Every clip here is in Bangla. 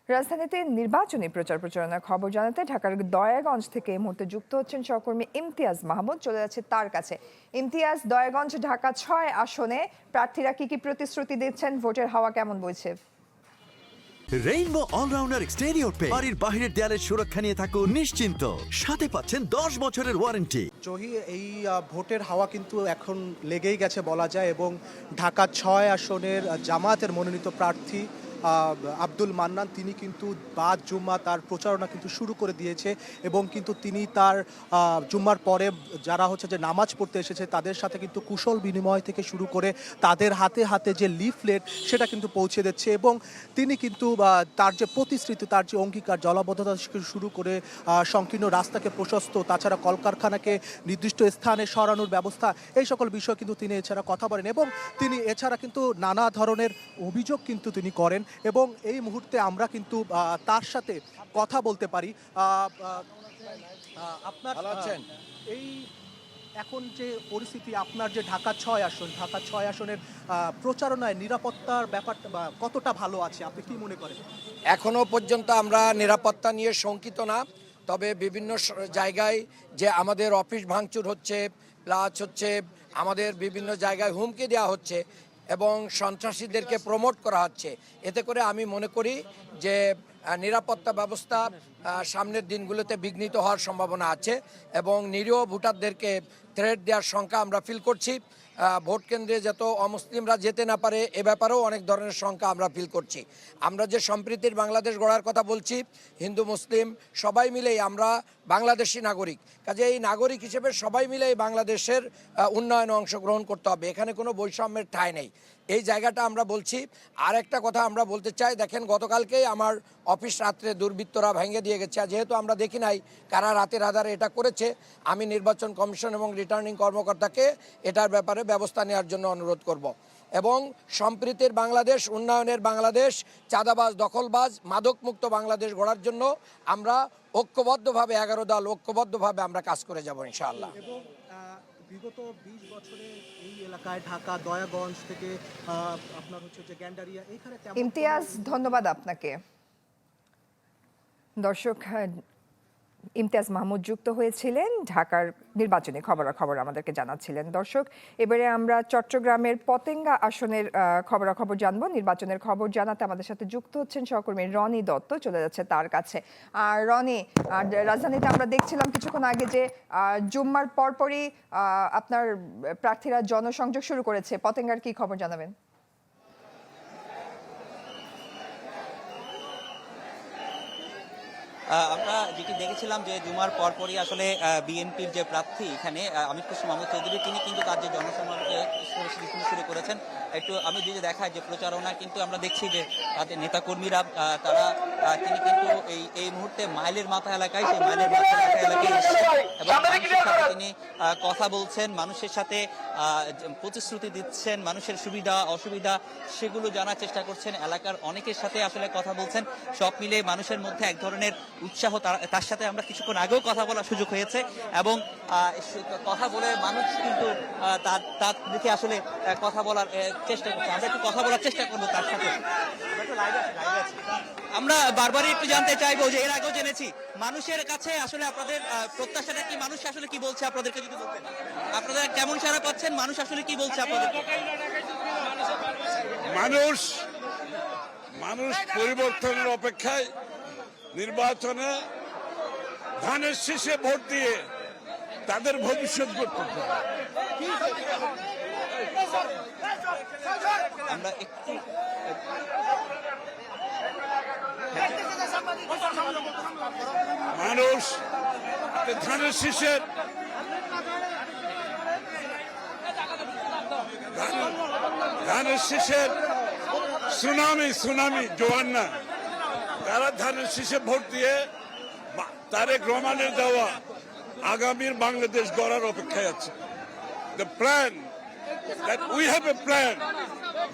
রাজধানীতে নির্বাচনী প্রচার প্রচারণার খবর জানাতে ঢাকার দয়াগঞ্জ থেকে এই মুহূর্তে যুক্ত হচ্ছেন সহকর্মী ইমতিয়াজ মাহমুদ। চলে যাচ্ছে তার কাছে। ইমতিয়াজ, দয়াগঞ্জ ঢাকা ৬ আসনে প্রার্থীরা কি কি প্রতিশ্রুতি দিচ্ছেন, ভোটের হাওয়া কেমন বইছে? রেইনবো অলরাউন্ডার এক্সটেরিয়র পে বাড়ির বাহিরের দেয়ালের সুরক্ষা নিয়ে থাকুন নিশ্চিন্ত, সাথে পাচ্ছেন 10 বছরের ওয়ারেন্টি। জহি, এই ভোটের হাওয়া কিন্তু এখন লেগেই গেছে বলা যায়, এবং ঢাকা ৬ আসনের জামায়াতের মনোনীত প্রার্থী আব্দুল মান্নান তিনি কিন্তু বাদ জুম্মা তার প্রচারণা কিন্তু শুরু করে দিয়েছে, এবং কিন্তু তিনি তার জুম্মার পরে যারা হচ্ছে যে নামাজ পড়তে এসেছে তাদের সাথে কিন্তু কুশল বিনিময় থেকে শুরু করে তাদের হাতে হাতে যে লিফলেট সেটা কিন্তু পৌঁছে দিচ্ছে, এবং তিনি কিন্তু তার যে প্রতিশ্রুতি, তার যে অঙ্গীকার, জলাবদ্ধতা থেকে শুরু করে সংকীর্ণ রাস্তাকে প্রশস্ত, তাছাড়া কলকারখানাকে নির্দিষ্ট স্থানে সরানোর ব্যবস্থা, এই সকল বিষয় কিন্তু তিনি এছাড়া কথা বলেন, এবং তিনি এছাড়া কিন্তু নানা ধরনের অভিযোগ কিন্তু তিনি করেন। এবং এই মুহূর্তে আমরা কিন্তু তার সাথে কথা বলতে পারি। আপনার এই এখন যে পরিস্থিতি, আপনার যে ঢাকা ৬ আসনের প্রচারণায় নিরাপত্তার ব্যাপারটা কতটা ভালো আছে, আপনি কি মনে করেন? এখনো পর্যন্ত আমরা নিরাপত্তা নিয়ে শঙ্কিত না, তবে বিভিন্ন জায়গায় যে আমাদের অফিস ভাঙচুর হচ্ছে, প্লাস হচ্ছে আমাদের বিভিন্ন জায়গায় হুমকি দেওয়া হচ্ছে এবং সন্ত্রাসীদেরকে প্রমোট করা হচ্ছে, এতে করে আমি মনে করি যে নিরাপত্তা ব্যবস্থা সামনের দিনগুলোতে বিঘ্নিত হওয়ার সম্ভাবনা আছে, এবং নিরীহ ভোটারদেরকে থ্রেট দেওয়ার শঙ্কা আমরা ফিল করছি। ভোট কেন্দ্রে যত অমুসলিমরা যেতে না পারে এ ব্যাপারেও অনেক ধরনের শঙ্কা আমরা ফিল করছি। আমরা যে সম্প্রীতির বাংলাদেশ গড়ার কথা বলছি, হিন্দু মুসলিম সবাই মিলেই আমরা বাংলাদেশি নাগরিক, কাজে এই নাগরিক হিসেবে সবাই মিলেই বাংলাদেশের উন্নয়নে অংশগ্রহণ করতে হবে, এখানে কোনো বৈষম্যের ঠাঁই নেই, এই জায়গাটা আমরা বলছি। আর একটা কথা আমরা বলতে চাই, দেখেন গতকালকেই আমার অফিস রাত্রে দুর্বৃত্তরা ভেঙে দিয়ে গেছে, যেহেতু আমরা দেখি নাই কারা রাতের আধারে এটা করেছে, আমি নির্বাচন কমিশন এবং রিটার্নিং কর্মকর্তাকে এটার ব্যাপারে ব্যবস্থা নেওয়ার জন্য অনুরোধ করব। এবং সম্প্রীতির বাংলাদেশ, উন্নয়নের বাংলাদেশ, চাঁদাবাজ দখলবাজ মাদকমুক্ত বাংলাদেশ গড়ার জন্য আমরা ঐক্যবদ্ধভাবে 11 দল ঐক্যবদ্ধভাবে আমরা কাজ করে যাব ইনশাআল্লাহ। বিগত 20 বছরে এই এলাকায় ঢাকা দয়াগঞ্জ থেকে আপনার হচ্ছে যে গ্যান্ডারিয়া, এইখানে ইমতিয়াজ, ধন্যবাদ আপনাকে। দর্শক, ইমতিয়াজ মাহমুদ যুক্ত হয়েছিলেন, ঢাকার নির্বাচনী খবরাখবর আমাদেরকে জানাচ্ছিলেন। দর্শক, এবারে আমরা চট্টগ্রামের পতেঙ্গা আসনের খবরাখবর জানবো। নির্বাচনের খবর জানাতে আমাদের সাথে যুক্ত হচ্ছেন সহকর্মী রনি দত্ত, চলে যাচ্ছে তার কাছে। আর রনি, রাজধানীতে আমরা দেখছিলাম কিছুক্ষণ আগে যে জুম্মার পরপরই আপনার প্রার্থীরা জনসংযোগ শুরু করেছে, পতেঙ্গার কি খবর জানাবেন? আমরা যেটি দেখেছিলাম যে জুমার পরপরই আসলে বিএনপির যে প্রার্থী এখানে আমির খসরু মাহমুদ চৌধুরী, তিনি কিন্তু তার যে জনসমাবেশে শুরু করেছেন। একটু আমি যদি দেখাই যে প্রচারণা কিন্তু আমরা দেখছি যে তাদের নেতাকর্মীরা তিনি কিন্তু এই মুহূর্তে মাইলের মাথা এলাকায়, সেই মাইলের মাথা এলাকায় এসেছেন এবং মানুষের সাথে তিনি কথা বলছেন, মানুষের সাথে প্রতিশ্রুতি দিচ্ছেন, মানুষের সুবিধা অসুবিধা সেগুলো জানার চেষ্টা করছেন, এলাকার অনেকের সাথে আসলে কথা বলছেন। সব মিলে মানুষের মধ্যে এক ধরনের উৎসাহ, তার সাথে আমরা কিছুক্ষণ আগেও কথা বলার সুযোগ হয়েছে, এবং কথা বলে মানুষ কিন্তু তার দিকে আসলে কথা বলার চেষ্টা করছে। আমরা একটু কথা বলার চেষ্টা করবো তার সাথে। আমরা বারবারই একটু জানতে চাইবো যে এর আগেও জেনেছি মানুষের কাছে আসলে আপনাদের প্রত্যাশাটা কি, মানুষ আসলে কি বলছে আপনাদেরকে যদি বলতেন, আপনারা কেমন সাড়া পাচ্ছেন, মানুষ আসলে কি বলছে আপনাদের? মানুষ পরিবর্তনের অপেক্ষায়, নির্বাচনে ধানের শীষে ভোট দিয়ে তাদের ভবিষ্যৎ করতে আমরা একটু মানুষ ধানের শীষের সুনামি জোয়ার না, তারা ধানের শীষে ভোট দিয়ে তারেক রহমানের দেওয়া আগামীর বাংলাদেশ গড়ার অপেক্ষায় আছে। The plan that we have a plan,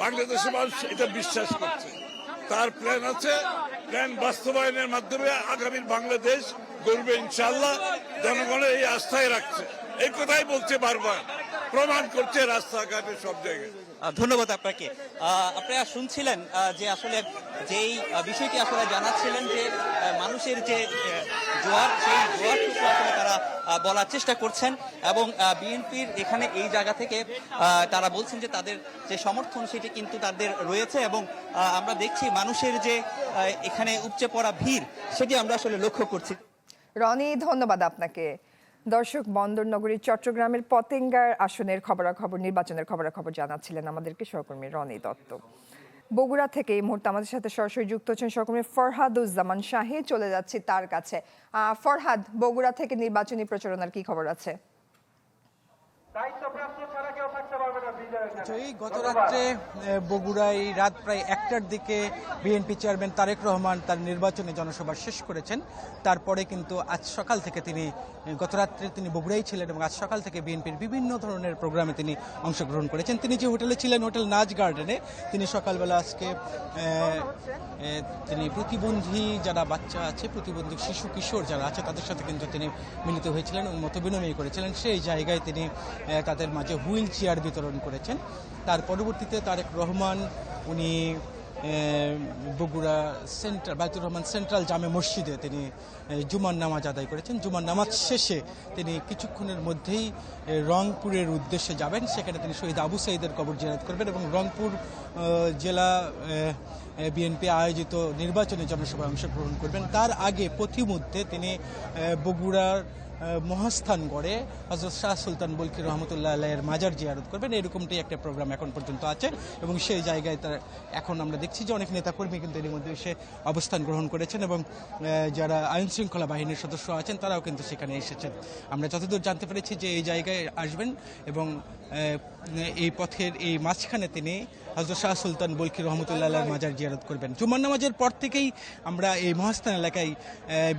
বাংলাদেশের মানুষ এটা বিশ্বাস করছে, তার প্ল্যান আছে, প্ল্যান বাস্তবায়নের মাধ্যমে আগামীর বাংলাদেশ গড়বে ইনশাআল্লাহ। জনগণের এই আস্থায় রাখছে, এই কথাই বলছে বারবার, প্রমাণ করছে রাস্তাঘাটে সব জায়গায়। ধন্যবাদ আপনাকে। আপনারা শুনছিলেন যে আসলে যেই বিষয়টি আসলে জানাচ্ছিলেন যে মানুষের যে জোয়ার, সেই জোয়ারটুকু আসলে তারা বলার চেষ্টা করছেন এবং বিএনপির এখানে এই জায়গা থেকে তারা বলছেন যে তাদের যে সমর্থন সেটি কিন্তু তাদের রয়েছে এবং আমরা দেখছি মানুষের যে এখানে উপচে পড়া ভিড় সেটি আমরা আসলে লক্ষ্য করছি। রনি, ধন্যবাদ আপনাকে। দর্শক, বন্দরনগরী চট্টগ্রামের পতেঙ্গার আসনের খবরাখবর, নির্বাচনের খবরাখবর জানাচ্ছিলেন আমাদেরকে সহকর্মী রনি দত্ত। বগুড়া থেকে এই মুহূর্তে আমাদের সাথে সরাসরি যুক্ত হচ্ছেন সহকর্মী ফরহাদুজ্জামান শাহী। চলে যাচ্ছি তার কাছে। ফরহাদ, বগুড়া থেকে নির্বাচনী প্রচারণার কি খবর আছে? গত রাত্রে বগুড়ায় রাত প্রায় 1টার দিকে বিএনপি চেয়ারম্যান তারেক রহমান তার নির্বাচনী জনসভা শেষ করেছেন। তারপরে কিন্তু আজ সকাল থেকে তিনি, গত রাত্রে তিনি বগুড়ায় ছিলেন এবং আজ সকাল থেকে বিএনপির বিভিন্ন ধরনের প্রোগ্রামে তিনি অংশগ্রহণ করেছেন। তিনি যে হোটেলে ছিলেন, হোটেল নাচ গার্ডেনে, তিনি সকালবেলা আজকে তিনি প্রতিবন্ধী যারা বাচ্চা আছে, প্রতিবন্ধী শিশু কিশোর যারা আছে তাদের সাথে কিন্তু তিনি মিলিত হয়েছিলেন এবং মতবিনিময় করেছিলেন। সেই জায়গায় তিনি তাদের মাঝে হুইল চেয়ার বিতরণ করেছেন। তার পরবর্তীতে তারেক রহমান উনি বগুড়া সেন্ট্রাল বায়তুর রহমান সেন্ট্রাল জামে মসজিদে তিনি জুমার নামাজ আদায় করেছেন। জুমার নামাজ শেষে তিনি কিছুক্ষণের মধ্যেই রংপুরের উদ্দেশ্যে যাবেন। সেখানে তিনি শহীদ আবু সাঈদের কবর জিয়ারত করবেন এবং রংপুর জেলা বিএনপি আয়োজিত নির্বাচনী জনসভায় অংশগ্রহণ করবেন। তার আগে পথিমধ্যে তিনি বগুড়ার মহাস্থানগড়ে হযরত শাহ সুলতান বলখি রহমতুল্লাহ আলাইহির মাজার জিয়ারত করবেন। এরকমটাই একটা প্রোগ্রাম এখন পর্যন্ত আছে এবং সেই জায়গায় তার এখন আমরা দেখছি যে অনেক নেতাকর্মী কিন্তু এর মধ্যে এসে অবস্থান গ্রহণ করেছেন এবং যারা আইন শৃঙ্খলা বাহিনীর সদস্য আছেন তারাও কিন্তু সেখানে এসেছেন। আমরা যতদূর জানতে পেরেছি যে এই জায়গায় আসবেন এবং এই পথের এই মাঝখানে তিনি হযরত শাহ সুলতান বলখি রহমতুল্লাহ আলাইহির মাজার জিয়ারত করবেন। জুমার নামাজের পর থেকেই আমরা এই মহাস্থান এলাকায়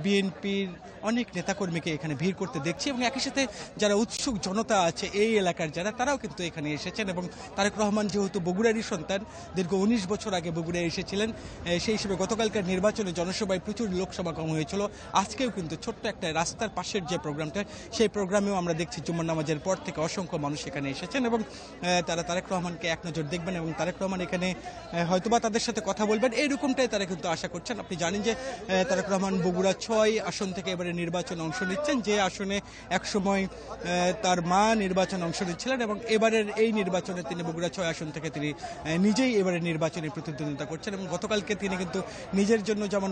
বিএনপির অনেক নেতাকর্মীকে এখানে ভিড় করতে দেখছি এবং একই সাথে যারা উৎসুক জনতা আছে এই এলাকার যারা, তারাও কিন্তু এখানে এসেছেন এবং তারেক রহমান যেহেতু বগুড়ারই সন্তান, দীর্ঘ 19 বছর আগে বগুড়ায় এসেছিলেন, সেই হিসেবে গতকালকার নির্বাচনে জনসভায় প্রচুর লোকসমাগম হয়েছিল। আজকেও কিন্তু ছোট্ট একটা রাস্তার পাশের যে প্রোগ্রামটা, সেই প্রোগ্রামেও আমরা দেখছি জুমার নামাজের পর থেকে অসংখ্য মানুষ এখানে এসেছেন এবং তারা তারেক রহমানকে এক নজর দেখবেন এবং তারেক রহমান এখানে হয়তোবা তাদের সাথে কথা বলবেন, এইরকমটাই তারা কিন্তু আশা করছেন। আপনি জানেন যে তারেক রহমান বগুড়া 6 আসন থেকে এবারে নির্বাচনে অংশ নিচ্ছেন, যে আসনে একসময় তার মা নির্বাচনে অংশ নিচ্ছিলেন এবং এবারের এই নির্বাচনে তিনি বগুড়া 6 আসন থেকে তিনি নিজেই এবারে নির্বাচনে প্রতিদ্বন্দ্বিতা করছেন এবং গতকালকে তিনি কিন্তু নিজের জন্য যেমন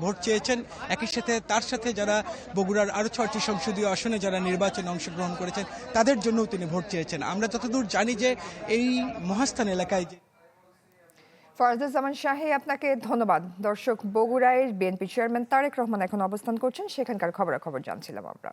ভোট চেয়েছেন, একই সাথে তার সাথে যারা বগুড়ার আরও 6টি সংসদীয় আসনে যারা নির্বাচনে অংশগ্রহণ করেছেন তাদের জন্যও তিনি ভোট চেয়েছেন। আমরা যতদূর জানি যে এই মহাস্থান এলাকায় ফরহাদুজ্জামান শাহী, আপনাকে ধন্যবাদ। দর্শক, বগুড়ায় বিএনপি চেয়ারম্যান তারেক রহমান এখন অবস্থান করছেন, সেখানকার খবরাখবর জানছিলাম আমরা।